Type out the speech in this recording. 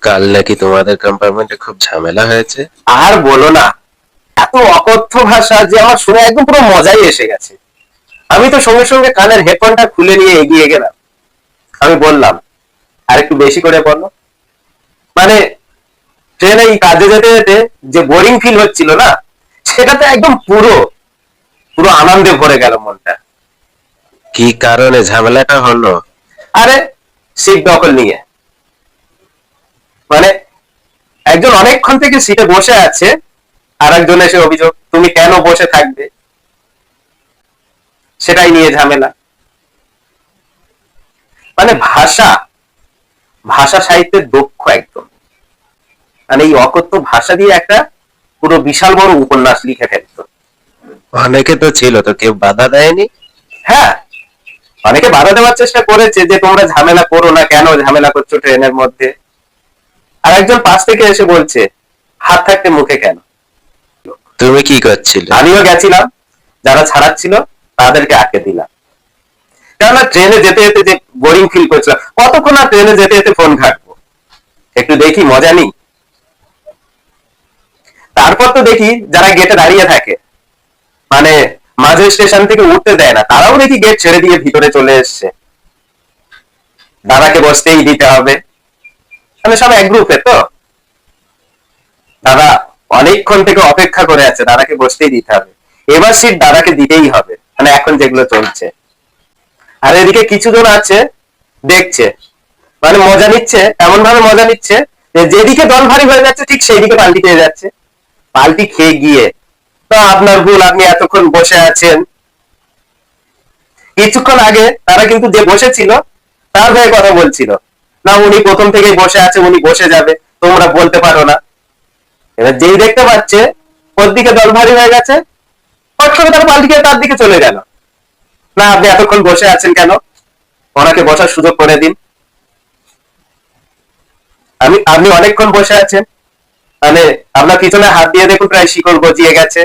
কাল নাকি তোমাদের কম্পার্টমেন্টে খুব ঝামেলা হয়েছে? আর বলো না, এত অকথ্য ভাষা যে আমার শুনে একদম পুরো মজাই এসে গেছে। আমি তো সঙ্গে সঙ্গে কানের হেডফোনটা খুলে নিয়ে এগিয়ে গেলাম। আমি বললাম, আর একটু বেশি করে বলো। মানে ট্রেনে এই কাজে যেতে যেতে যে বোরিং ফিল হচ্ছিল না, সেটা তো একদম পুরো পুরো আনন্দে ভরে গেল মনটা। কি কারণে ঝামেলাটা হলো? আরে সিট দখল নিয়ে। মানে একজন অনেকক্ষণ থেকে সিটে বসে আছে, আর একজন এসে অভিযোগ, তুমি কেন বসে থাকবে, সেটাই নিয়ে ঝামেলা। মানে ভাষা ভাষা সাহিত্যের দক্ষ একদম। মানে এই অকথ্য ভাষা দিয়ে একটা পুরো বিশাল বড় উপন্যাস লিখে ফেলতো। অনেকে তো ছিল, তো কেউ বাধা দেয়নি? হ্যাঁ, অনেকে বাধা দেওয়ার চেষ্টা করেছে যে তোমরা ঝামেলা করো না, কেন ঝামেলা করছো ট্রেনের মধ্যে। আর একজন পাশ থেকে এসে বলছে, হাত থাকতে মুখে কেন। তুমি কি করছিলে? আমিও গেছিলাম, যারা ছাড়াচ্ছিল তাদেরকে আটকে দিলাম। কেননা ট্রেনে যেতে যেতে যে বোরিং ফিল করছিলাম, কতক্ষণ আর ট্রেনে যেতে যেতে ফোন ঘাটবো, একটু দেখি মজা নিই। তারপর তো দেখি যারা গেটে দাঁড়িয়ে থাকে, মানে মাঝে স্টেশন থেকে উঠতে দেয় না, তারাও দেখি গেট ছেড়ে দিয়ে ভিতরে চলে এসছে। দাদাকে বসতেই দিতে হবে, মানে সব এক গ্রুপে তো। দাদা অনেকক্ষণ থেকে অপেক্ষা করে আছে, দাদাকে বসতেই দিতে হবে। এবার সিট দাদাকে দিতেই হবে, মানে এখন যেগুলো চলছে। আর এদিকে কিছুজন আছে দেখছে, মানে মজা নিচ্ছে, এমন ভাবে মজা নিচ্ছে যে যেদিকে দল ভারী হয়ে যাচ্ছে ঠিক সেই দিকে পাল্টি খেয়ে যাচ্ছে। পাল্টি খেয়ে গিয়ে তো আপনার ভুল, আপনি এতক্ষণ বসে আছেন। কিছুক্ষণ আগে তারা কিন্তু যে বসেছিল তার হয়ে কথা বলছিল, না উনি প্রথম থেকেই বসে আছে, উনি বসে যাবে, তোমরা বলতে পারো না। এবার যেই দেখতে পাচ্ছে ওর দিকে দল ভারী হয়ে গেছে, হট করে তারা পাল্টি খেয়ে তার দিকে চলে গেল। না আপনি এতক্ষণ বসে আছেন কেন, ওনাকে বসার সুযোগ করে দিন। আপনি অনেকক্ষণ বসে আছেন, মানে আপনার পিছনে হাত দিয়ে দেখুন প্রায় শিকড় গজিয়ে গেছে।